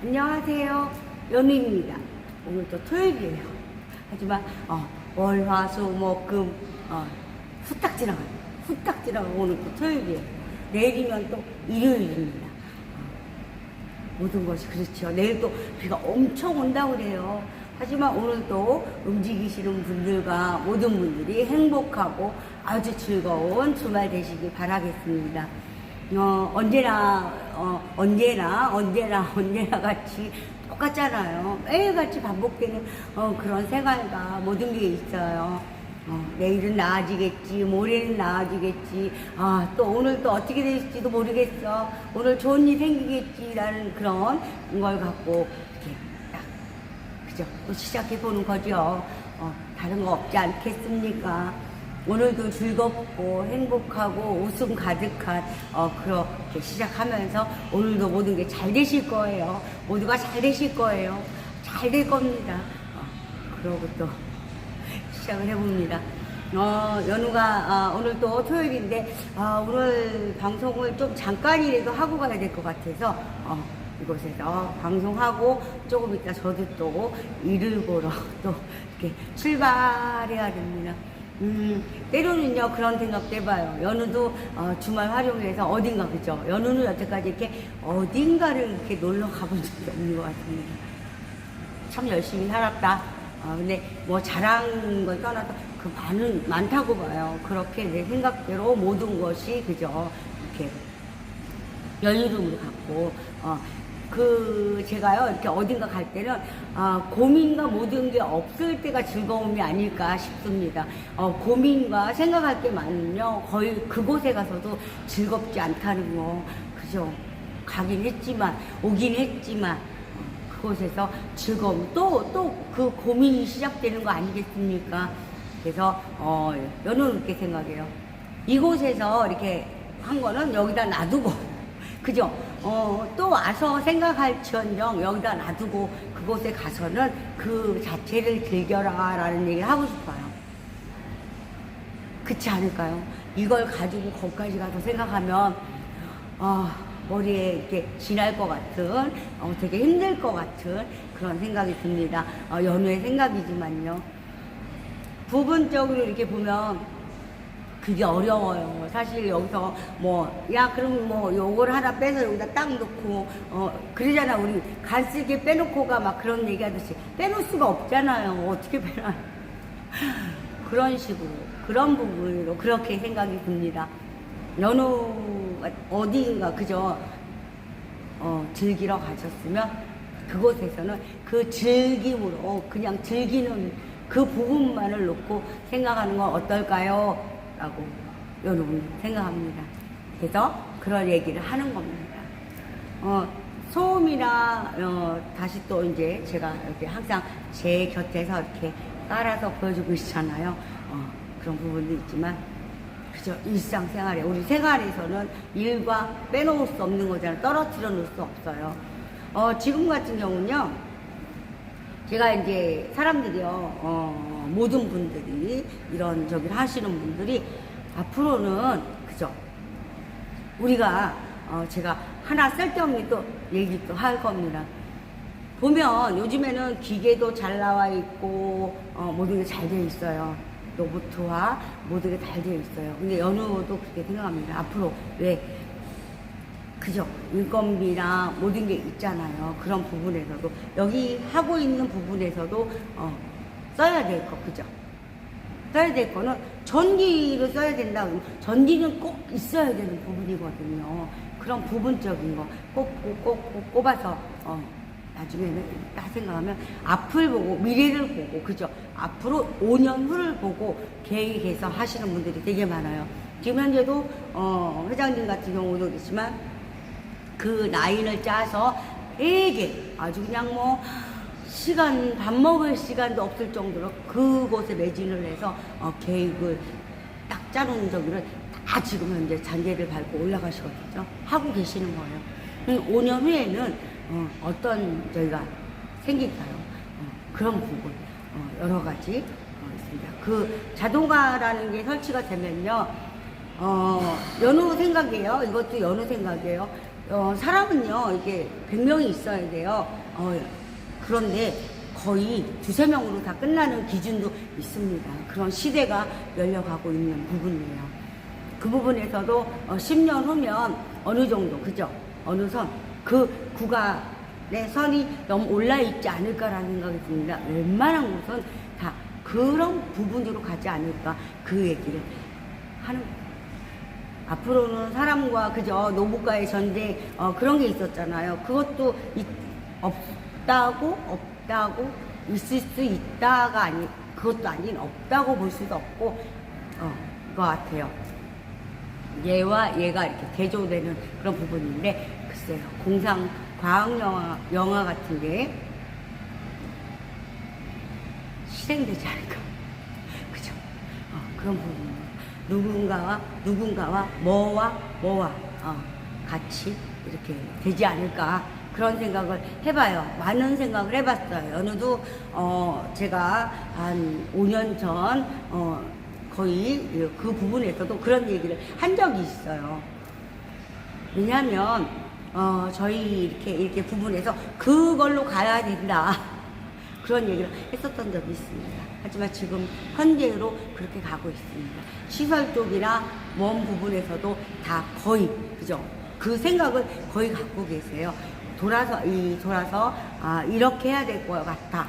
안녕하세요. 연우입니다. 오늘 또 토요일이에요. 하지만 월, 화, 수, 목, 금 후딱 지나가요. 후딱 지나가고 오늘 또 토요일이에요. 내일이면 또 일요일입니다. 모든 것이 그렇죠. 내일 또 비가 엄청 온다고 그래요. 하지만 오늘도 움직이시는 분들과 모든 분들이 행복하고 아주 즐거운 주말 되시길 바라겠습니다. 언제나 같이 똑같잖아요. 매일같이 반복되는 그런 생활과 모든 게 있어요. 내일은 나아지겠지, 모레는 나아지겠지, 또 오늘 또 어떻게 될지도 모르겠어. 오늘 좋은 일 생기겠지라는 그런 걸 갖고 이렇게 딱, 그죠? 또 시작해보는 거죠. 다른 거 없지 않겠습니까? 오늘도 즐겁고 행복하고 웃음 가득한 그렇게 시작하면서 오늘도 모든 게 잘 되실 거예요. 모두가 잘 되실 거예요. 잘 될 겁니다. 그러고 또 시작을 해봅니다. 연우가 오늘 또 토요일인데 오늘 방송을 좀 잠깐이라도 하고 가야 될 것 같아서 이곳에서 방송하고 조금 이따 저도 또 일을 보러 또 이렇게 출발해야 됩니다. 때로는요 그런 생각도 해봐요. 연우도 주말 활용해서 어딘가, 그죠? 연우는 여태까지 이렇게 어딘가를 이렇게 놀러 가본 적이 없는 것 같습니다. 참 열심히 살았다. 근데 뭐 잘한 걸 떠나서 그 많다고 봐요. 그렇게 내 생각대로 모든 것이, 그죠? 이렇게 여유로움을 갖고 제가요 이렇게 어딘가 갈 때는 고민과 모든 게 없을 때가 즐거움이 아닐까 싶습니다. 고민과 생각할 게 많으면 거의 그곳에 가서도 즐겁지 않다는 거, 그죠? 가긴 했지만 오긴 했지만 그곳에서 즐거움 또 그 고민이 시작되는 거 아니겠습니까? 그래서 저는 이렇게 생각해요. 이곳에서 이렇게 한 거는 여기다 놔두고 그죠? 또 와서 생각할지언정 여기다 놔두고 그곳에 가서는 그 자체를 즐겨라 라는 얘기를 하고 싶어요. 그렇지 않을까요? 이걸 가지고 거기까지 가서 생각하면 머리에 이렇게 지날 것 같은 되게 힘들 것 같은 그런 생각이 듭니다. 연우의 생각이지만요. 부분적으로 이렇게 보면 그게 어려워요. 사실 여기서 그럼 요걸 하나 빼서 여기다 딱 놓고, 그러잖아. 우리 간쓰게 빼놓고가 막 그런 얘기 하듯이. 빼놓을 수가 없잖아요. 어떻게 빼놔요. 그런 식으로, 그런 부분으로 그렇게 생각이 듭니다. 연우가 어디인가, 그죠? 즐기러 가셨으면 그곳에서는 그 즐김으로, 그냥 즐기는 그 부분만을 놓고 생각하는 건 어떨까요? 라고 여러분 생각합니다. 그래서 그런 얘기를 하는 겁니다. 소음이나 다시 또 이제 제가 이렇게 항상 제 곁에서 이렇게 깔아서 보여주고 있잖아요. 그런 부분도 있지만 그죠? 일상생활에 우리 생활에서는 일과 빼놓을 수 없는 거잖아요. 떨어뜨려 놓을 수 없어요. 지금 같은 경우는요. 제가 이제 사람들이요, 모든 분들이 이런 저기를 하시는 분들이 앞으로는 그죠? 우리가 제가 하나 쓸데없는 또 얘기 또 할 겁니다. 보면 요즘에는 기계도 잘 나와 있고 모든 게 잘 되어 있어요. 로봇화 모든 게 잘 되어 있어요. 근데 연우도 그렇게 생각합니다. 앞으로 왜 그죠? 인건비나 모든 게 있잖아요. 그런 부분에서도 여기 하고 있는 부분에서도 써야 될 거, 그죠? 써야 될 거는 전기를 써야 된다 그러면 전기는 꼭 있어야 되는 부분이거든요. 그런 부분적인 거 꼭 꼽아서 나중에는 딱 생각하면 앞을 보고 미래를 보고, 그죠? 앞으로 5년 후를 보고 계획해서 하시는 분들이 되게 많아요. 지금 현재도 회장님 같은 경우도 그렇지만 그 라인을 짜서 되게 아주 그냥 밥 먹을 시간도 없을 정도로 그곳에 매진을 해서 계획을 딱 짜놓은 저기를 다 지금 현재 잔재를 밟고 올라가시거든요. 하고 계시는 거예요. 5년 후에는 어떤 저희가 생길까요? 그런 부분 여러 가지 있습니다. 그 자동화라는 게 설치가 되면요. 연우 생각이에요. 이것도 연우 생각이에요. 사람은요, 이게 100명이 있어야 돼요. 그런데 거의 두세 명으로 다 끝나는 기준도 있습니다. 그런 시대가 열려가고 있는 부분이에요. 그 부분에서도 10년 후면 어느 정도, 그죠? 어느 선, 그 구간의 선이 너무 올라있지 않을까라는 생각이 듭니다. 웬만한 곳은 다 그런 부분으로 가지 않을까, 그 얘기를 하는 거예요. 앞으로는 사람과, 그죠? 노부과의 전쟁, 그런 게 있었잖아요. 그것도 없다고, 있을 수 있다가 아니, 그것도 아닌, 없다고 볼 수도 없고, 것 같아요. 얘와 얘가 이렇게 대조되는 그런 부분인데, 글쎄요. 공상, 과학영화 같은 게 실행되지 않을까. 그죠? 그런 부분. 누군가와 뭐와 같이 이렇게 되지 않을까, 그런 생각을 해봐요. 많은 생각을 해봤어요. 어느도 제가 한 5년 전 거의 그 부분에서도 그런 얘기를 한 적이 있어요. 왜냐하면 저희 이렇게 부분에서 그걸로 가야 된다, 그런 얘기를 했었던 적이 있습니다. 하지만 지금 현재로 그렇게 가고 있습니다. 시설 쪽이나 몸 부분에서도 다 거의, 그죠? 그 생각을 거의 갖고 계세요. 돌아서 이렇게 해야 될 것 같아.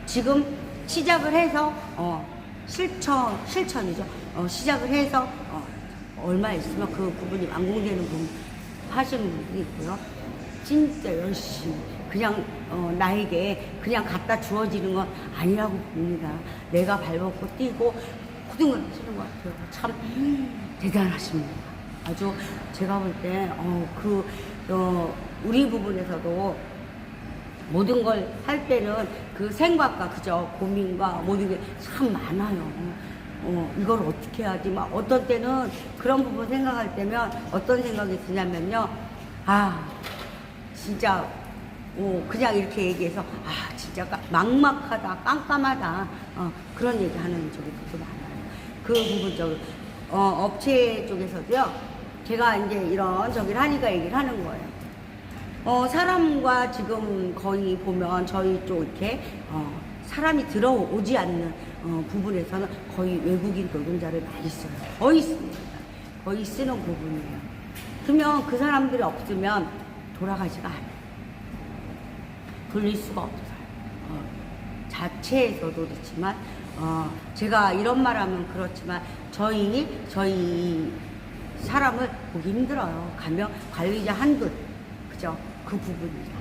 지금 시작을 해서 실천이죠. 시작을 해서 얼마 있으면 그 부분이 완공되는 부분 하시는 분들이 있고요. 진짜 열심히 그냥 나에게 그냥 갖다 주어지는 건 아니라고 봅니다. 내가 발벗고 뛰고 모든 걸 하시는 것 같아요. 참 대단하십니다. 아주 제가 볼 때 우리 부분에서도 모든 걸 할 때는 그 생각과, 그죠? 고민과 모든 게 참 많아요. 이걸 어떻게 하지? 막 어떤 때는 그런 부분 생각할 때면 어떤 생각이 드냐면요. 진짜 그냥 이렇게 얘기해서 진짜 막막하다, 깜깜하다, 그런 얘기 하는 쪽이 되게 많아요. 그 부분적으로 업체 쪽에서도요, 제가 이제 이런 저기를 하니까 얘기를 하는 거예요. 사람과 지금 거의 보면 저희 쪽 이렇게 사람이 들어오지 않는 부분에서는 거의 외국인 노동자를 많이 써요. 거의 씁니다. 거의 쓰는 부분이에요. 그러면 그 사람들이 없으면 돌아가지가 않아요. 돌릴 수가 없어요. 자체에서도 그렇지만, 제가 이런 말 하면 그렇지만, 저희 사람을 보기 힘들어요. 가면 관리자 한둘, 그죠? 그 부분이죠.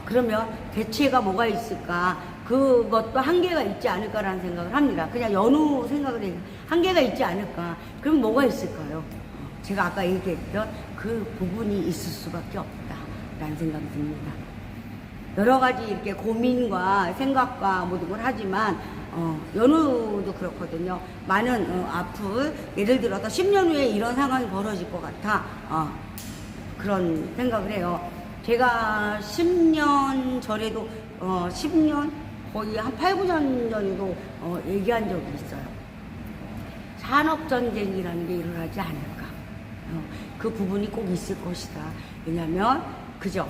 그러면 대체가 뭐가 있을까? 그것도 한계가 있지 않을까라는 생각을 합니다. 그냥 연후 생각을 해요. 한계가 있지 않을까? 그럼 뭐가 있을까요? 제가 아까 얘기했던 그 부분이 있을 수밖에 없다라는 생각이 듭니다. 여러 가지 이렇게 고민과 생각과 모든 걸 하지만, 연우도 그렇거든요. 많은 앞을, 예를 들어서 10년 후에 이런 상황이 벌어질 것 같아. 그런 생각을 해요. 제가 10년 전에도, 10년, 거의 한 8, 9년 전에도 얘기한 적이 있어요. 산업전쟁이라는 게 일어나지 않을까. 그 부분이 꼭 있을 것이다. 왜냐면, 그죠?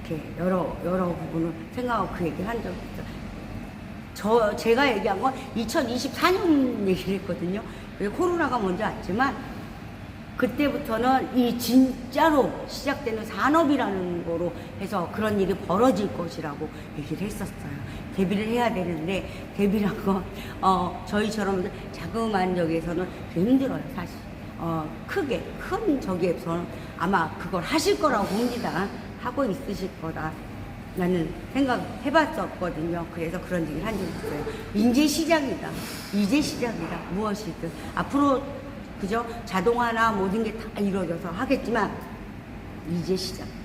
이렇게 여러 부분을 생각하고 그 얘기를 한 적이 있어요. 제가 얘기한 건 2024년 얘기를 했거든요. 코로나가 먼저 왔지만, 그때부터는 이 진짜로 시작되는 산업이라는 거로 해서 그런 일이 벌어질 것이라고 얘기를 했었어요. 대비를 해야 되는데, 대비란 건, 저희처럼 자그마한 저기에서는 힘들어요, 사실. 큰 저기에서는 아마 그걸 하실 거라고 봅니다. 하고 있으실 거다. 라는 생각 해봤었거든요. 그래서 그런 얘기를 한 적이 있어요. 이제 시작이다. 무엇이든. 앞으로, 그죠? 자동화나 모든 게 다 이루어져서 하겠지만, 이제 시작이다.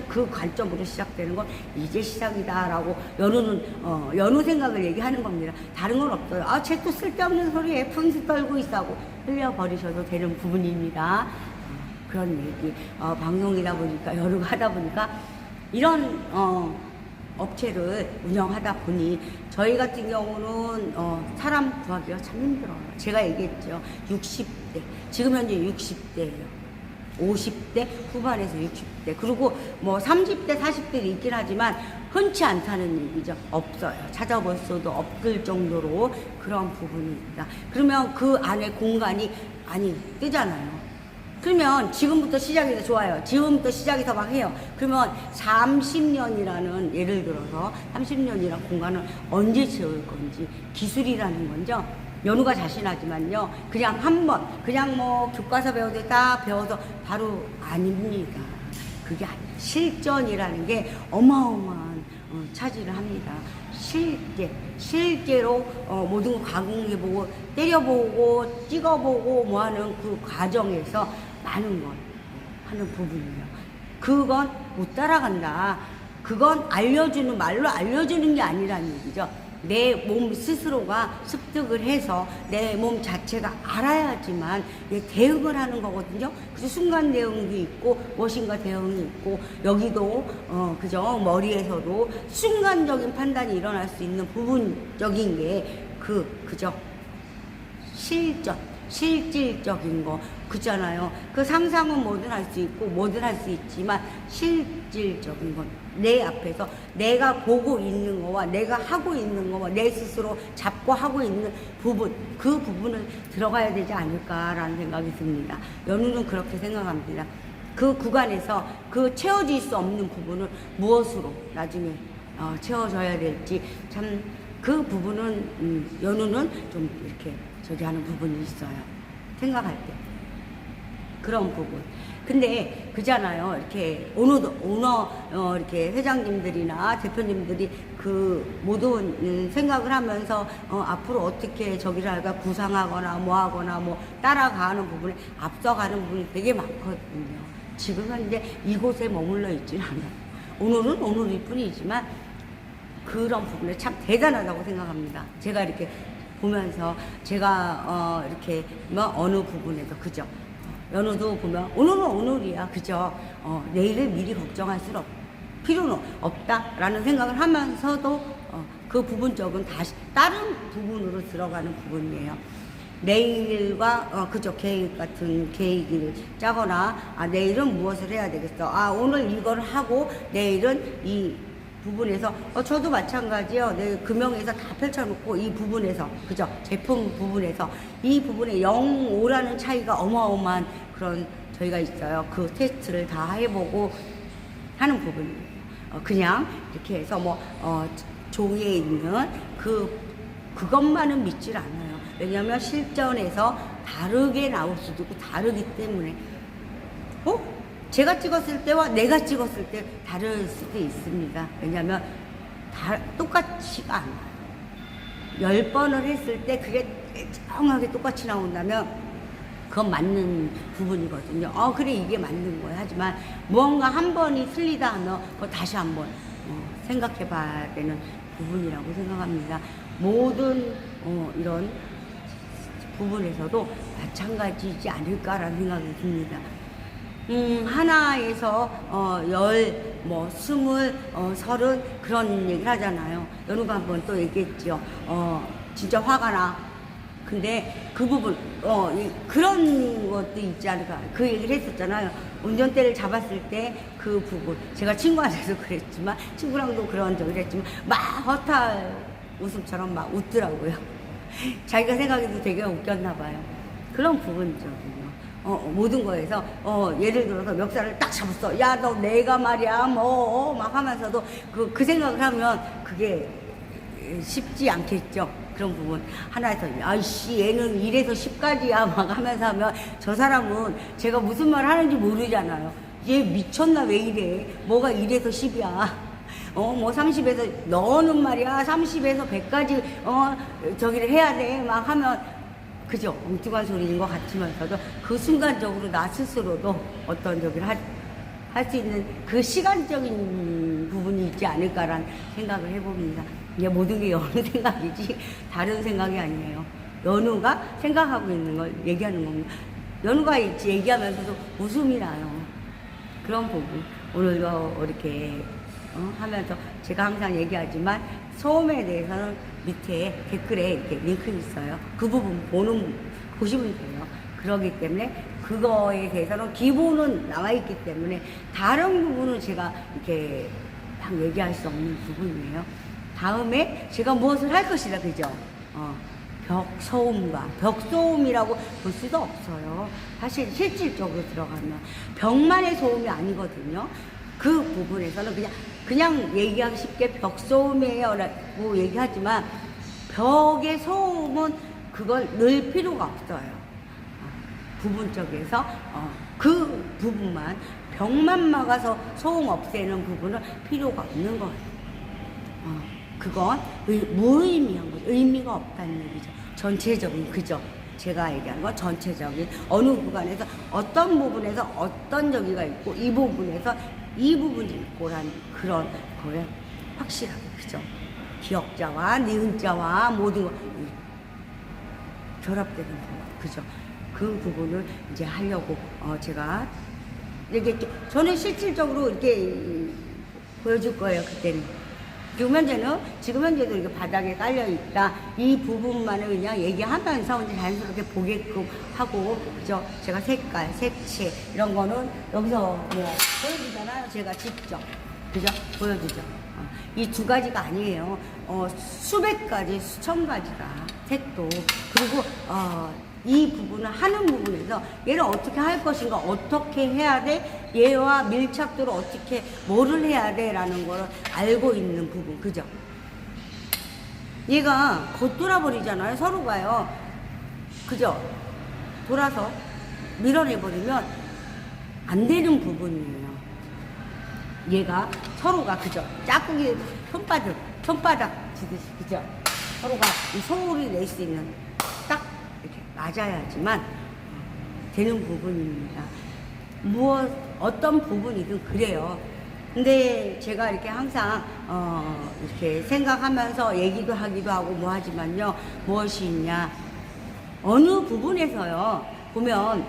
그 관점으로 시작되는 건 이제 시작이다라고 연우 생각을 얘기하는 겁니다. 다른 건 없어요. 쟤 또 쓸데없는 소리에 푼수 떨고 있다고 흘려버리셔도 되는 부분입니다. 그런 얘기. 방송이다 보니까, 연우가 하다 보니까, 이런, 업체를 운영하다 보니, 저희 같은 경우는, 사람 구하기가 참 힘들어요. 제가 얘기했죠. 60대. 지금 현재 60대예요. 50대 후반에서 60대. 그리고 뭐 30대, 40대도 있긴 하지만 흔치 않다는 얘기죠. 없어요. 찾아볼 수도 없을 정도로 그런 부분이 있다. 그러면 그 안에 공간이 많이 뜨잖아요. 그러면 지금부터 시작해서 좋아요. 지금부터 시작해서 막 해요. 그러면 30년이라는, 예를 들어서 30년이라는 공간을 언제 채울 건지, 기술이라는 건죠. 연우가 자신하지만요. 그냥 한 번, 그냥 뭐 교과서 배우듯 딱 배워서 바로 아닙니다. 그게 아니에요. 실전이라는 게 어마어마한 차지를 합니다. 실제로 모든 거 가공해보고 때려보고 찍어보고 뭐하는 그 과정에서 많은 걸 하는 부분이에요. 그건 못 따라간다. 그건 알려주는, 말로 알려주는 게 아니라는 얘기죠. 내 몸 스스로가 습득을 해서 내 몸 자체가 알아야지만 대응을 하는 거거든요. 그래서 순간 대응도 있고 머신과 대응이 있고, 여기도 그죠, 머리에서도 순간적인 판단이 일어날 수 있는 부분적인 게 그죠, 실질적인 거 그잖아요. 그 상상은 뭐든 할 수 있고 뭐든 할 수 있지만 실질적인 건 내 앞에서 내가 보고 있는 거와 내가 하고 있는 거와 내 스스로 잡고 하고 있는 부분, 그 부분을 들어가야 되지 않을까라는 생각이 듭니다. 연우는 그렇게 생각합니다. 그 구간에서 그 채워질 수 없는 부분을 무엇으로 나중에 채워져야 될지, 참 그 부분은 연우는 좀 이렇게 저기 하는 부분이 있어요. 생각할 때. 그런 부분. 근데 그잖아요. 이렇게 오너 이렇게 회장님들이나 대표님들이 그 모든 생각을 하면서 앞으로 어떻게 저기를 할까 구상하거나 뭐 하거나 뭐 따라가는 부분에 앞서가는 부분이 되게 많거든요. 지금은 이제 이곳에 머물러 있지는 않아요. 오늘은 오늘일 뿐이지만 그런 부분에 참 대단하다고 생각합니다. 제가 이렇게 보면서 제가 이렇게 뭐 어느 부분에서 그죠. 연우도 보면 오늘은 오늘이야, 그죠. 내일을 미리 걱정할 수는 필요는 없다라는 생각을 하면서도 그 부분적은 다시 다른 부분으로 들어가는 부분이에요. 내일과 그죠, 계획 같은 계획을 짜거나 내일은 무엇을 해야 되겠어. 오늘 이걸 하고 내일은 이 부분에서 저도 마찬가지요. 내 금형에서 다 펼쳐놓고 이 부분에서 그죠, 제품 부분에서 이 부분에 0, 5라는 차이가 어마어마한 그런 저희가 있어요. 그 테스트를 다 해보고 하는 부분이에요. 그냥 이렇게 해서 뭐 종이에 있는 그것만은 믿질 않아요. 왜냐하면 실전에서 다르게 나올 수도 있고 다르기 때문에 제가 찍었을 때와 내가 찍었을 때 다를 수도 있습니다. 왜냐하면 똑같지가 않아요. 10번을 했을 때 그게 정확하게 똑같이 나온다면 그건 맞는 부분이거든요. 그래 이게 맞는 거야. 하지만 무언가 한 번이 틀리다 하면 그거 다시 한번 생각해 봐야 되는 부분이라고 생각합니다. 모든 이런 부분에서도 마찬가지지 않을까라는 생각이 듭니다. 하나에서 10, 뭐 20, 30 그런 얘기를 하잖아요. 연우가 한번 또 얘기했죠. 진짜 화가 나. 근데 그 부분, 그런 것도 있지 않을까. 그 얘기를 했었잖아요. 운전대를 잡았을 때 그 부분. 제가 친구한테도 그랬지만, 친구랑도 그런 적을 했지만, 막 허탈 웃음처럼 막 웃더라고요. 자기가 생각해도 되게 웃겼나 봐요. 그런 부분이죠. 모든 거에서 예를 들어서 멱살을 딱 잡았어. 야, 너 내가 말이야 막 하면서도 그 생각을 하면 그게 쉽지 않겠죠. 그런 부분 하나에서 아이씨 얘는 1에서 10까지야 막 하면서 하면 저 사람은 제가 무슨 말 하는지 모르잖아요. 얘 미쳤나 왜 이래. 뭐가 1에서 10이야. 뭐 30에서 너는 말이야 30에서 100까지 저기를 해야 돼 막 하면 그죠? 엉뚱한 소리인 것 같으면서도 그 순간적으로 나 스스로도 어떤 저기를 할 수 있는 그 시간적인 부분이 있지 않을까라는 생각을 해봅니다. 이게 모든 게 연우 생각이지 다른 생각이 아니에요. 연우가 생각하고 있는 걸 얘기하는 겁니다. 연우가 얘기하면서도 웃음이 나요. 그런 부분. 오늘도 이렇게 하면서 제가 항상 얘기하지만 소음에 대해서는 밑에 댓글에 이렇게 링크 있어요. 그 부분 보시면 돼요. 그러기 때문에 그거에 대해서는 기본은 나와 있기 때문에 다른 부분은 제가 이렇게 막 얘기할 수 없는 부분이에요. 다음에 제가 무엇을 할 것이다, 그죠? 벽소음과 벽소음이라고 볼 수도 없어요. 사실 실질적으로 들어가면 벽만의 소음이 아니거든요. 그 부분에서는 그냥 얘기하기 쉽게 벽소음이에요 라고 얘기하지만 벽의 소음은 그걸 넣을 필요가 없어요. 부분적에서 그 부분만 벽만 막아서 소음 없애는 부분은 필요가 없는 거예요. 그건 무의미한 거죠. 의미가 없다는 얘기죠. 전체적인, 그죠? 제가 얘기한 건 전체적인 어느 구간에서 어떤 부분에서 어떤 저기가 있고 이 부분에서 이 부분이 있고라는 그런 거에 확실하게, 그죠? 기억자와 니은자와 모든 거 결합되는 부분, 그죠? 그 부분을 이제 하려고 제가 이렇게 저는 실질적으로 이렇게 보여줄 거예요. 그때는. 지금 현재도 이렇게 바닥에 깔려있다. 이 부분만을 그냥 얘기하면서 이제 자연스럽게 보게끔 하고, 그죠? 제가 색깔, 색채, 이런 거는 여기서 뭐 보여주잖아요. 제가 직접. 그죠? 보여주죠. 이 두 가지가 아니에요. 수백 가지, 수천 가지가 색도. 그리고, 이 부분을 하는 부분에서 얘를 어떻게 할 것인가, 어떻게 해야 돼, 얘와 밀착도를 어떻게 뭐를 해야 돼 라는 걸 알고 있는 부분, 그죠? 얘가 곧 돌아버리잖아요, 서로가요. 그죠? 돌아서 밀어내버리면 안 되는 부분이에요. 얘가 서로가, 그죠? 짝꿍이 손바닥 지듯이, 그죠? 서로가 이 소리 낼 수 있는 딱 이렇게 맞아야지만 되는 부분입니다. 어떤 부분이든 그래요. 근데 제가 이렇게 항상 이렇게 생각하면서 얘기도 하기도 하고 뭐 하지만요, 무엇이 있냐, 어느 부분에서요 보면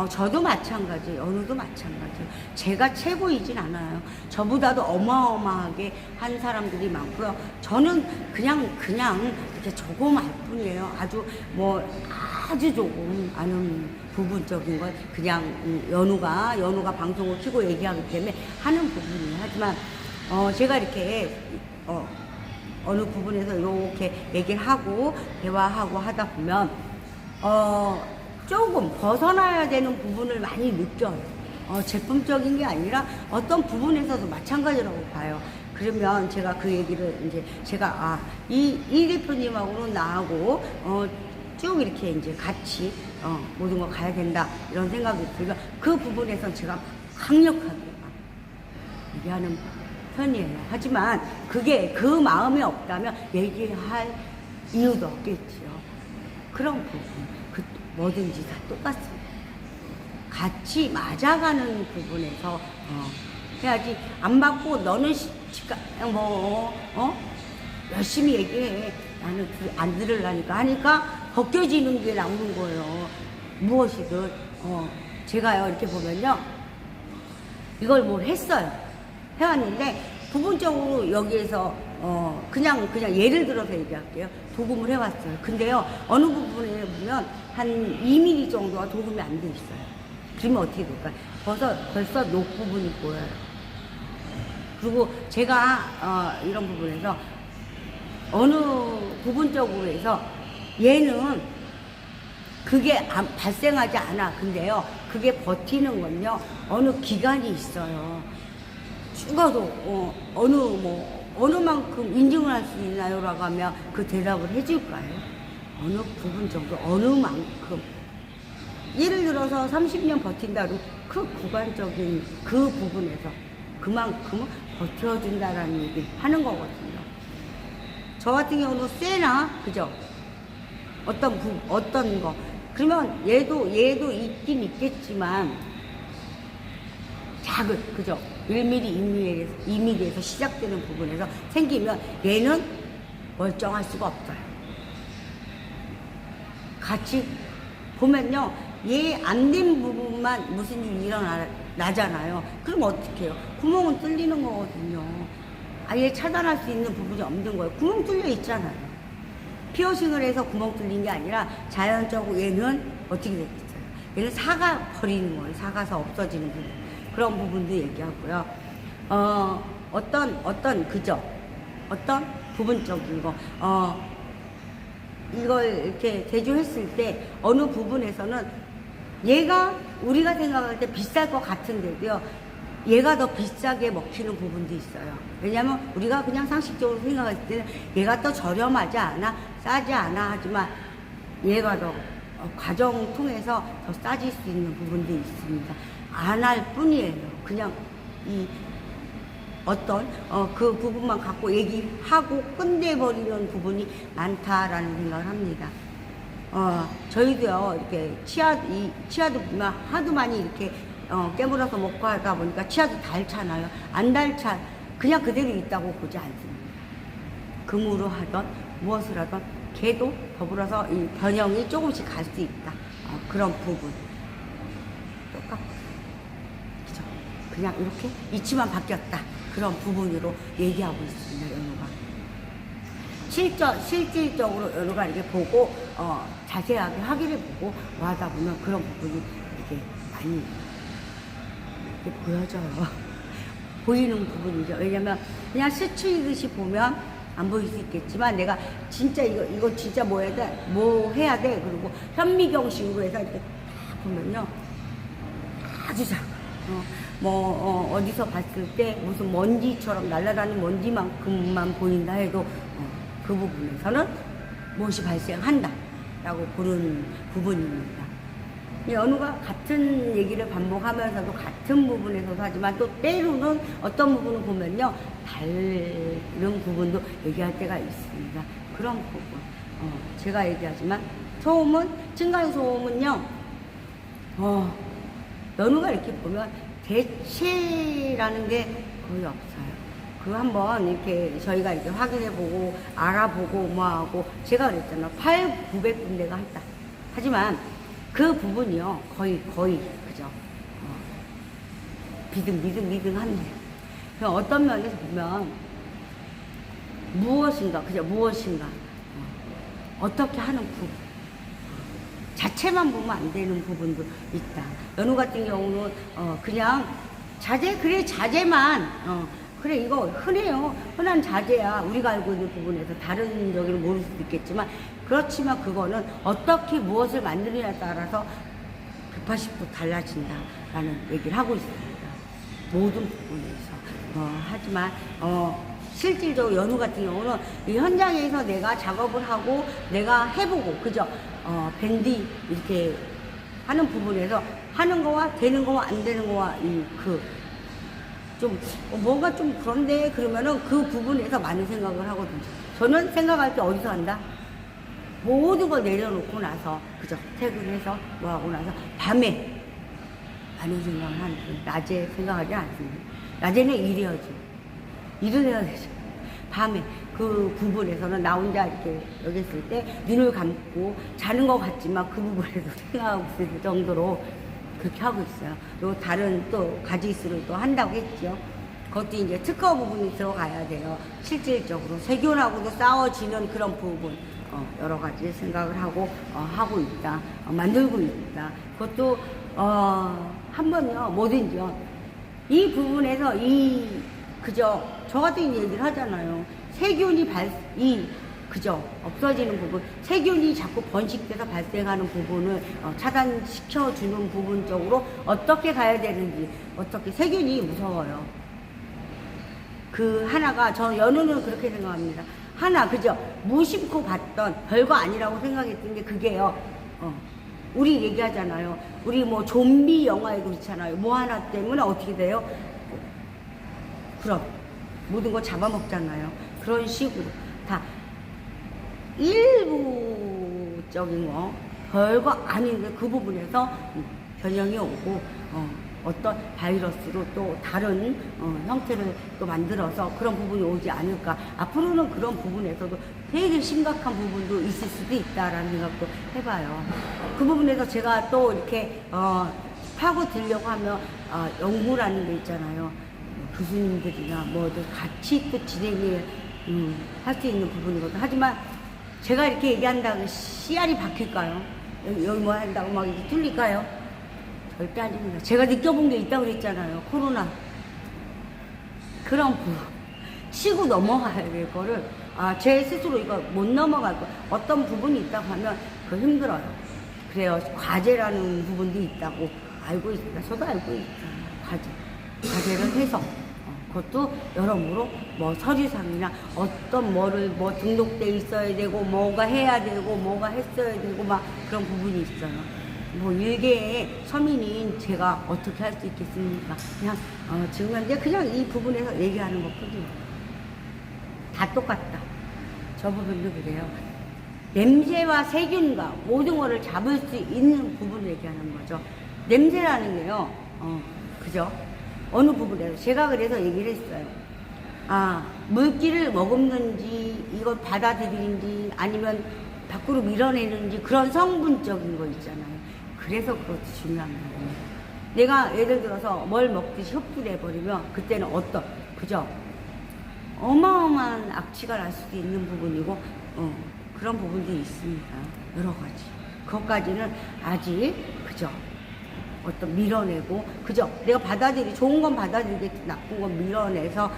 저도 마찬가지, 연우도 마찬가지. 제가 최고이진 않아요. 저보다도 어마어마하게 한 사람들이 많고요. 저는 그냥 이렇게 조금 알 뿐이에요. 아주 조금 아는 부분적인 건 그냥 연우가 방송을 켜고 얘기하기 때문에 하는 부분이에요. 하지만 제가 이렇게 어느 부분에서 이렇게 얘기를 하고 대화하고 하다 보면 조금 벗어나야 되는 부분을 많이 느껴요. 제품적인 게 아니라 어떤 부분에서도 마찬가지라고 봐요. 그러면 제가 그 얘기를 이제 제가 이 대표님하고는 나하고 쭉 이렇게 이제 같이 모든 거 가야 된다 이런 생각이 들면 그 부분에서 제가 강력하게 얘기하는 편이에요. 하지만 그게 그 마음이 없다면 얘기할 이유도 없겠지요. 그런 부분. 뭐든지 다 똑같습니다. 같이 맞아가는 부분에서 해야지. 안 받고 너는 열심히 얘기해. 나는 안 들으려니까 하니까 벗겨지는 게 나오는 거예요. 무엇이든 제가요 이렇게 보면요, 이걸 뭘 했어요. 해왔는데 부분적으로 여기에서 그냥 예를 들어서 얘기할게요. 도금을 해왔어요. 근데요, 어느 부분에 보면 한 2mm 정도가 도금이 안 돼 있어요. 그러면 어떻게 될까요? 벌써 녹 부분이 보여요. 그리고 제가 이런 부분에서 어느 부분적으로 해서 얘는 그게 발생하지 않아. 근데요, 그게 버티는 건요, 어느 기간이 있어요. 죽어도 어느 만큼 인증을 할 수 있나요? 라고 하면 그 대답을 해줄까요? 어느 부분 정도, 어느 만큼. 예를 들어서 30년 버틴다 그러면 그 구간적인 그 부분에서 그만큼은 버텨준다라는 얘기를 하는 거거든요. 저 같은 경우는 세나, 그죠? 어떤 거. 그러면 얘도 있긴 있겠지만, 작은, 그죠? 1mm, 2mm에서 시작되는 부분에서 생기면 얘는 멀쩡할 수가 없어요. 같이 보면요, 얘 안 된 부분만 무슨 일이 일어나잖아요. 그럼 어떻게 해요? 구멍은 뚫리는 거거든요. 아예 차단할 수 있는 부분이 없는 거예요. 구멍 뚫려 있잖아요. 피어싱을 해서 구멍 뚫린 게 아니라 자연적으로 얘는 어떻게 됐어요? 얘는 사가 버리는 거예요. 사가서 없어지는 부분. 그런 부분도 얘기하고요. 어떤 그죠? 어떤 부분적인 거. 이걸 이렇게 대조했을 때 어느 부분에서는 얘가 우리가 생각할 때 비쌀 것 같은데도요. 얘가 더 비싸게 먹히는 부분도 있어요. 왜냐면 우리가 그냥 상식적으로 생각했을 때는 얘가 더 저렴하지 않아, 싸지 않아 하지만 얘가 더 과정 통해서 더 싸질 수 있는 부분도 있습니다. 안 할 뿐이에요. 그냥 이 어떤 그 부분만 갖고 얘기하고 끝내버리는 부분이 많다라는 생각을 합니다. 저희도요 이렇게 치아도 보면 하도 많이 이렇게 깨물어서 먹고 하다 보니까 치아도 닳잖아요. 안 닳아 그냥 그대로 있다고 보지 않습니다. 금으로 하던 무엇을 하던 걔도 더불어서 이 변형이 조금씩 갈 수 있다. 그런 부분 똑같고 그죠? 그냥 이렇게 이치만 바뀌었다. 그런 부분으로 얘기하고 있습니다. 연우가 실질적으로 연우가 이렇게 보고 자세하게 확인해 보고 하다 보면 그런 부분이 이렇게 많이 이렇게 보여져요. 보이는 부분이죠. 왜냐면 그냥 스치듯이 보면 안 보일 수 있겠지만 내가 진짜 이거 진짜 뭐 해야 돼 그리고 현미경식으로 해서 이렇게 딱 보면요 아주 작아. 어디서 봤을 때 무슨 먼지처럼 날아다니는 먼지만큼만 보인다 해도 그 부분에서는 무엇이 발생한다 라고 보는 부분입니다. 연우가 같은 얘기를 반복하면서도 같은 부분에서도 하지만 또 때로는 어떤 부분을 보면요 다른 부분도 얘기할 때가 있습니다. 그런 부분 제가 얘기하지만 층간소음은요 연우가 이렇게 보면 대체라는 게 거의 없어요. 그거 한번 이렇게 저희가 이렇게 확인해보고 알아보고 뭐하고 제가 그랬잖아요. 900군데가 했다. 하지만 그 부분이요 거의 그죠? 비등비등한데 어떤 면에서 보면 무엇인가 어떻게 하는 부분 자체만 보면 안 되는 부분도 있다. 연우 같은 경우는 그냥 자재만 그래 이거 흔한 자재야. 우리가 알고 있는 부분에서 다른 저기를 모를 수도 있겠지만 그렇지만 그거는 어떻게 무엇을 만드느냐에 따라서 180도 달라진다라는 얘기를 하고 있습니다. 모든 부분에서 하지만 실질적으로 연우 같은 경우는 이 현장에서 내가 작업을 하고 내가 해보고 그죠? 밴디 이렇게 하는 부분에서 하는 거와 되는 거와 안 되는 거와 좀 뭔가 좀 그런데 그러면은 그 부분에서 많은 생각을 하거든요. 저는 생각할 때 어디서 한다? 모든 걸 내려놓고 나서 그죠? 퇴근해서 뭐 하고 나서 밤에 많은 생각을 하는 거예요. 낮에 생각하지 않습니다. 낮에는 일해야죠. 일을 해야 되죠. 밤에 그 부분에서는 나 혼자 이렇게 여기 있을 때 눈을 감고 자는 것 같지만 그 부분에서 생각하고 있을 정도로 그렇게 하고 있어요. 그리고 다른 또 가지수를 또 한다고 했죠. 그것도 이제 특허 부분이 들어가야 돼요. 실질적으로 세균하고도 싸워지는 그런 부분 여러 가지 생각을 하고 하고 있다. 만들고 있다. 그것도 한 번요 뭐든지요. 이 부분에서 그죠? 저 같은 얘기를 하잖아요. 세균이 그죠? 없어지는 부분, 세균이 자꾸 번식돼서 발생하는 부분을 차단시켜주는 부분 쪽으로 어떻게 가야 되는지, 어떻게 세균이 무서워요. 그 하나가 저 연우는 그렇게 생각합니다. 하나 그죠? 무심코 봤던 별거 아니라고 생각했던 게 그게요. 우리 얘기하잖아요. 우리 뭐 좀비 영화에도 있잖아요. 뭐 하나 때문에 어떻게 돼요? 그럼 모든 거 잡아먹잖아요. 그런 식으로 다 일부적인 거 별거 아닌데 그 부분에서 변형이 오고 어떤 바이러스로 또 다른 형태를 또 만들어서 그런 부분이 오지 않을까. 앞으로는 그런 부분에서도 되게 심각한 부분도 있을 수도 있다라는 생각도 해봐요. 그 부분에서 제가 또 이렇게 파고들려고 하면 연구라는 게 있잖아요. 교수님들이나 뭐들 같이 또 진행을 할 수 있는 부분이거든요. 하지만 제가 이렇게 얘기한다고 씨알이 박힐까요? 여기 뭐 한다고 막 이렇게 뚫릴까요? 절대 아닙니다. 제가 느껴본 게 있다고 그랬잖아요. 코로나. 그런 부분. 치고 넘어가야 될 거를, 제 스스로 이거 못 넘어갈 거. 어떤 부분이 있다고 하면 그 힘들어요. 그래요. 과제라는 부분도 있다고 알고 있습니다. 저도 알고 있잖아요. 과제를 해서. 그것도 여러모로 뭐 서류상이나 어떤 뭐를 뭐 등록돼 있어야 되고 뭐가 해야 되고 뭐가 했어야 되고 막 그런 부분이 있어요. 뭐 일개의 서민인 제가 어떻게 할 수 있겠습니까? 그냥 지금 현재 그냥 이 부분에서 얘기하는 것뿐이에요. 다 똑같다. 저 부분도 그래요. 냄새와 세균과 모든 거를 잡을 수 있는 부분을 얘기하는 거죠. 냄새라는 게요. 그죠? 어느 부분에서 제가 그래서 얘기를 했어요. 물기를 머금는지 이걸 받아들이는지 아니면 밖으로 밀어내는지 그런 성분적인 거 있잖아요. 그래서 그것도 중요한 거예요. 내가 예를 들어서 뭘 먹듯이 흡수를 해버리면 그때는 그죠? 어마어마한 악취가 날 수도 있는 부분이고 그런 부분들이 있습니다. 여러 가지. 그것까지는 아직 그죠? 어떤 밀어내고 그죠? 내가 좋은 건 받아들이겠지 나쁜 건 밀어내서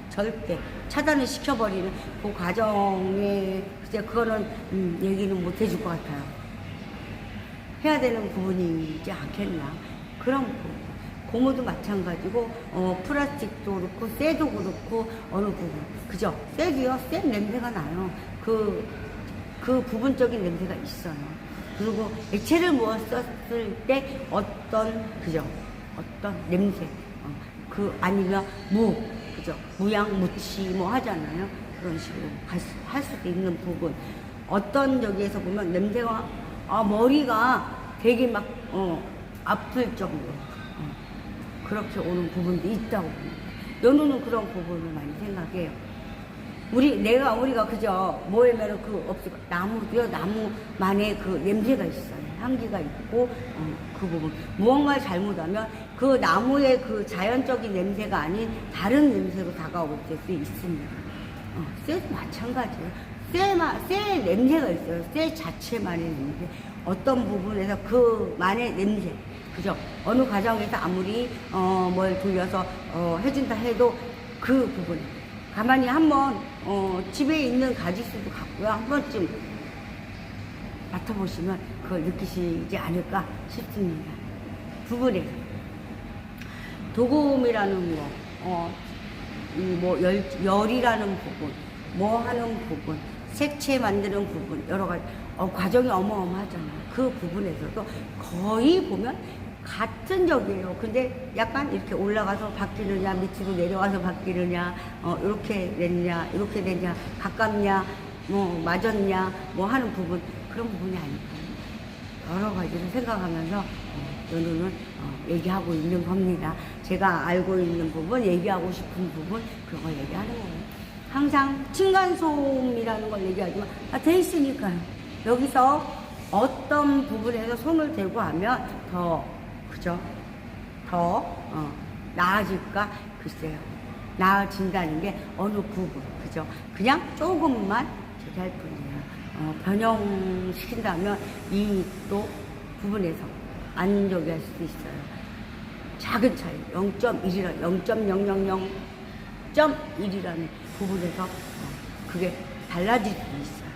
절대 차단을 시켜버리는 그 과정에 이제 그거는 얘기는 못 해줄 것 같아요. 해야 되는 부분이지 않겠나 그런 부분. 고무도 마찬가지고 플라스틱도 그렇고 쇠도 그렇고 어느 부분 그죠? 쇠도요 쇠 냄새가 나요. 그 부분적인 냄새가 있어요. 그리고 액체를 부었을 때 어떤 냄새 아니면 그죠? 무양무치 뭐 하잖아요. 그런 식으로 할 수도 있는 부분. 어떤 저기에서 보면 냄새가 머리가 되게 막 아플 정도 그렇게 오는 부분도 있다고 봅니다. 연우는 그런 부분을 많이 생각해요. 우리가 그저 뭐에면 나무도요, 나무만의 그 냄새가 있어요. 향기가 있고, 그 부분. 무언가를 잘못하면 그 나무의 그 자연적인 냄새가 아닌 다른 냄새로 다가올 수 있습니다. 쇠도 마찬가지예요. 쇠 냄새가 있어요. 쇠 자체만의 냄새. 어떤 부분에서 그만의 냄새. 그죠? 어느 과정에서 아무리, 뭘 돌려서, 해준다 해도 그 부분. 가만히 한번 집에 있는 가지수도 갖고요. 한 번쯤 맡아보시면 그걸 느끼시지 않을까 싶습니다. 부분에서 도금이라는 거, 열이라는 부분, 뭐 하는 부분, 색채 만드는 부분, 여러 가지 과정이 어마어마하잖아요. 그 부분에서도 거의 보면 같은 적이에요. 근데 약간 이렇게 올라가서 바뀌느냐, 밑으로 내려와서 바뀌느냐, 이렇게 됐냐, 이렇게 됐냐, 가깝냐, 뭐 맞았냐, 뭐 하는 부분 그런 부분이 아닐까요? 여러 가지를 생각하면서 연우는 얘기하고 있는 겁니다. 제가 알고 있는 부분, 얘기하고 싶은 부분 그런 걸 얘기하는 거예요. 항상 층간소음이라는 걸 얘기하지만 돼 있으니까요. 여기서 어떤 부분에서 손을 대고 하면 그죠? 나아질까? 글쎄요. 나아진다는 게 어느 부분, 그죠? 그냥 조금만 제기할 뿐이에요. 변형시킨다면 이 또 부분에서 안 저기 할 수도 있어요. 작은 차이, 0.000.1이라는 부분에서 그게 달라질 수 있어요.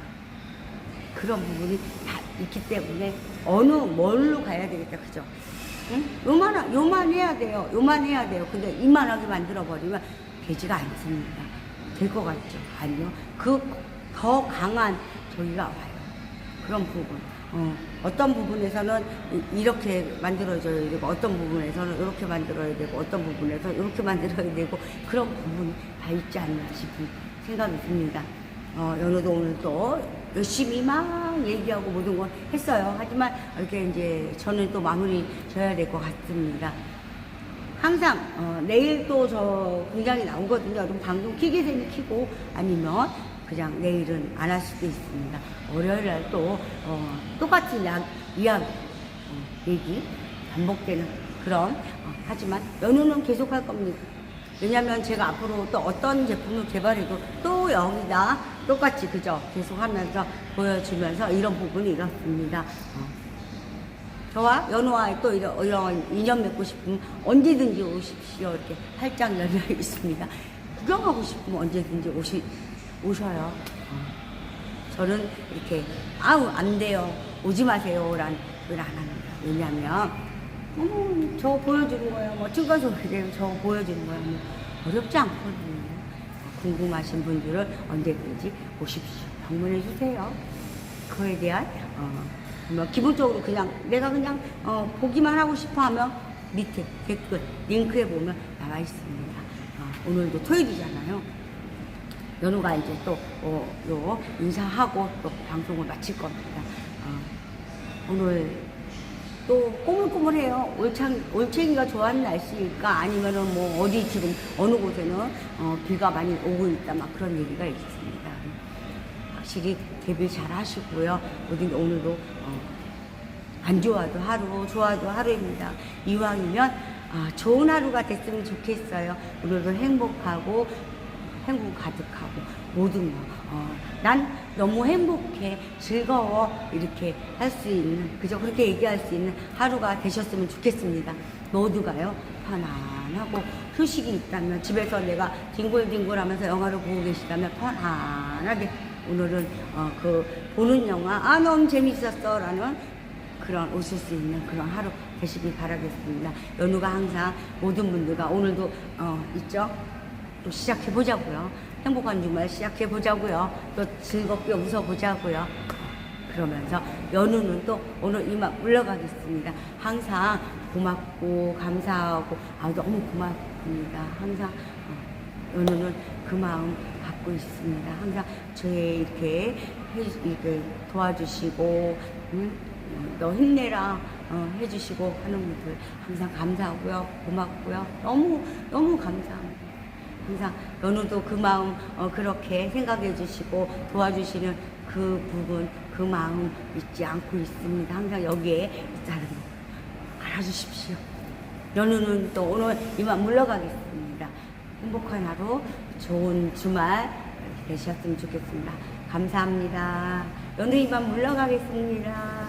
그런 부분이 다 있기 때문에 뭘로 가야 되겠다, 그죠? 응? 요만 해야 돼요. 근데 이만하게 만들어버리면 되지가 않습니다. 될 것 같죠? 아니요. 더 강한 저기가 와요. 그런 부분. 어떤 부분에서는 이렇게 만들어져야 되고, 어떤 부분에서는 이렇게 만들어야 되고, 어떤 부분에서 이렇게 만들어야 되고, 그런 부분이 다 있지 않나 싶은 생각이 듭니다. 연우도 오늘 또 열심히 막 얘기하고 모든 걸 했어요. 하지만 이렇게 이제 저는 또 마무리 져야 될 것 같습니다. 항상 내일 또 저 공장이 나오거든요. 그럼 방송 키게 되면 키고 아니면 그냥 내일은 안 할 수도 있습니다. 월요일 날 또 똑같은 얘기 반복되는 그런 하지만 연우는 계속 할 겁니다. 왜냐면 제가 앞으로 또 어떤 제품을 개발해도 또 여기다 똑같이 그죠? 계속 하면서 보여주면서 이런 부분이 이렇습니다. 저와 연우와 또 이런 인연 맺고 싶으면 언제든지 오십시오. 이렇게 활짝 열려 있습니다. 구경하고 싶으면 언제든지 오셔요. 저는 이렇게 아우 안 돼요, 오지 마세요라는 걸 안 합니다. 왜냐하면 저 보여주는 거예요. 뭐 증거서 그래요. 저 보여주는 거예요. 뭐 어렵지 않거든요. 궁금하신 분들은 언제든지 오십시오. 방문해 주세요. 그거에 대한 뭐 기본적으로 그냥 내가 그냥 보기만 하고 싶어 하면 밑에 댓글 링크에 보면 나와 있습니다. 오늘도 토요일이잖아요. 연우가 이제 또 요 인사하고 또 방송을 마칠 겁니다. 오늘 또 꼬물꼬물해요. 올챙이가 좋아하는 날씨일까 아니면은 뭐 어디 지금 어느 곳에는 비가 많이 오고 있다 막 그런 얘기가 있습니다. 확실히 대비 잘 하시고요. 오늘도 안 좋아도 하루, 좋아도 하루입니다. 이왕이면 좋은 하루가 됐으면 좋겠어요. 오늘도 행복하고 행복 가득하고 모든 난 너무 행복해, 즐거워 이렇게 할 수 있는, 그저 그렇게 얘기할 수 있는 하루가 되셨으면 좋겠습니다. 모두가요 편안하고 휴식이 있다면, 집에서 내가 뒹굴뒹굴 하면서 영화를 보고 계시다면 편안하게 오늘은 그 보는 영화 너무 재밌었어 라는 그런 웃을 수 있는 그런 하루 되시길 바라겠습니다. 연우가 항상 모든 분들과 오늘도 있죠? 또 시작해보자고요. 행복한 주말 시작해보자고요. 또 즐겁게 웃어보자고요. 그러면서 연우는 또 오늘 이만 물러가겠습니다. 항상 고맙고 감사하고 너무 고맙습니다. 항상 연우는 그 마음 갖고 있습니다. 항상 저의 이렇게 도와주시고 너 힘내라 해주시고 하는 분들 항상 감사하고요. 고맙고요. 너무 감사합니다. 항상 연우도 그 마음 그렇게 생각해 주시고 도와주시는 그 부분, 그 마음 잊지 않고 있습니다. 항상 여기에 있다는 거 알아주십시오. 연우는 또 오늘 이만 물러가겠습니다. 행복한 하루, 좋은 주말 되셨으면 좋겠습니다. 감사합니다. 연우 이만 물러가겠습니다.